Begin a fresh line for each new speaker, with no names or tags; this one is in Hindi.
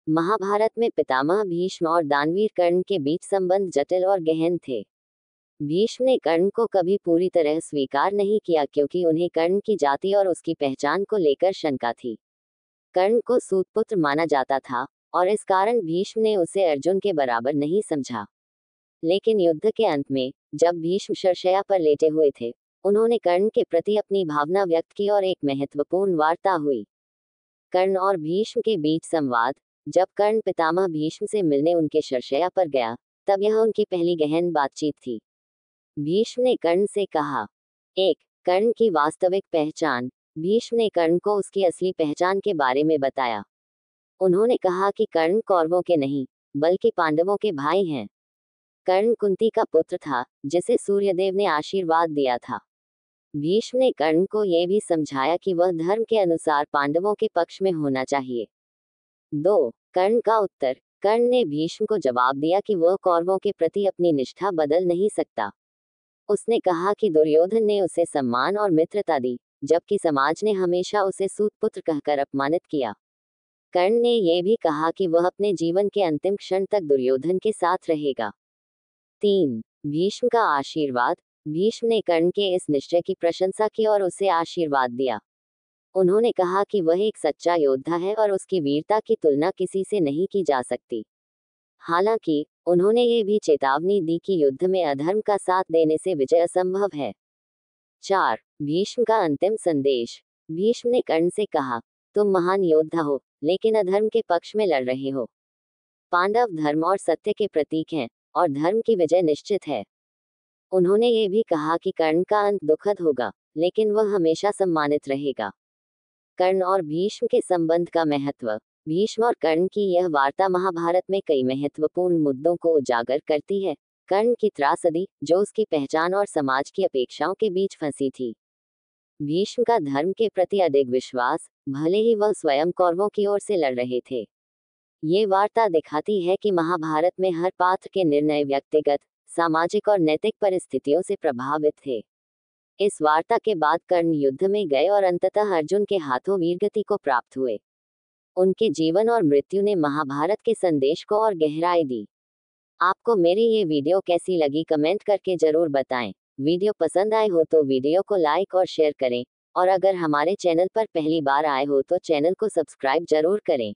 महाभारत में पितामह भीष्म और दानवीर कर्ण के बीच संबंध जटिल और गहन थे। भीष्म ने कर्ण को कभी पूरी तरह स्वीकार नहीं किया क्योंकि उन्हें कर्ण की जाति और उसकी पहचान को लेकर शंका थी। कर्ण को सूतपुत्र माना जाता था और इस कारण भीष्म ने उसे अर्जुन के बराबर नहीं समझा। लेकिन युद्ध के अंत में जब भीष्म शरशय्या पर लेटे हुए थे, उन्होंने कर्ण के प्रति अपनी भावना व्यक्त की और एक महत्वपूर्ण वार्ता हुई। कर्ण और भीष्म के बीच संवाद। जब कर्ण पितामह भीष्म से मिलने उनके शरशय्या पर गया, तब यह उनकी पहली गहन बातचीत थी। भीष्म ने कर्ण से कहा। 1. कर्ण की वास्तविक पहचान। भीष्म ने कर्ण को उसकी असली पहचान के बारे में बताया। उन्होंने कहा कि कर्ण कौरवों के नहीं, बल्कि पांडवों के भाई हैं। कर्ण कुंती का पुत्र था, जिसे सूर्यदेव ने आशीर्वाद दिया था। भीष्म ने कर्ण को यह भी समझाया कि वह धर्म के अनुसार पांडवों के पक्ष में होना चाहिए। 2. कर्ण का उत्तर। कर्ण ने भीष्म को जवाब दिया कि वह कौरवों के प्रति अपनी निष्ठा बदल नहीं सकता। उसने कहा कि दुर्योधन ने उसे सम्मान और मित्रता दी, जबकि समाज ने हमेशा उसे सूतपुत्र कहकर अपमानित किया। कर्ण ने यह भी कहा कि वह अपने जीवन के अंतिम क्षण तक दुर्योधन के साथ रहेगा। 3. भीष्म का आशीर्वाद। भीष्म ने कर्ण के इस निश्चय की प्रशंसा की और उसे आशीर्वाद दिया। उन्होंने कहा कि वह एक सच्चा योद्धा है और उसकी वीरता की तुलना किसी से नहीं की जा सकती। हालांकि उन्होंने ये भी चेतावनी दी कि युद्ध में अधर्म का साथ देने से विजय असंभव है। 4. भीष्म का अंतिम संदेश। भीष्म ने कर्ण से कहा, तुम महान योद्धा हो, लेकिन अधर्म के पक्ष में लड़ रहे हो। पांडव धर्म और सत्य के प्रतीक हैं, और धर्म की विजय निश्चित है। उन्होंने ये भी कहा कि कर्ण का अंत दुखद होगा, लेकिन वह हमेशा सम्मानित रहेगा। कर्ण और भीष्म के संबंध का महत्व। भीष्म और कर्ण की यह वार्ता महाभारत में कई महत्वपूर्ण मुद्दों को उजागर करती है। कर्ण की त्रासदी, जो उसकी पहचान और समाज की अपेक्षाओं के बीच फंसी थी। भीष्म का धर्म के प्रति अडिग विश्वास, भले ही वह स्वयं कौरवों की ओर से लड़ रहे थे। ये वार्ता दिखाती है कि महाभारत में हर पात्र के निर्णय व्यक्तिगत, सामाजिक और नैतिक परिस्थितियों से प्रभावित थे। इस वार्ता के बाद कर्ण युद्ध में गए और अंततः अर्जुन के हाथों वीरगति को प्राप्त हुए। उनके जीवन और मृत्यु ने महाभारत के संदेश को और गहराई दी। आपको मेरी ये वीडियो कैसी लगी कमेंट करके जरूर बताएं। वीडियो पसंद आए हो तो वीडियो को लाइक और शेयर करें, और अगर हमारे चैनल पर पहली बार आए हो तो चैनल को सब्सक्राइब जरूर करें।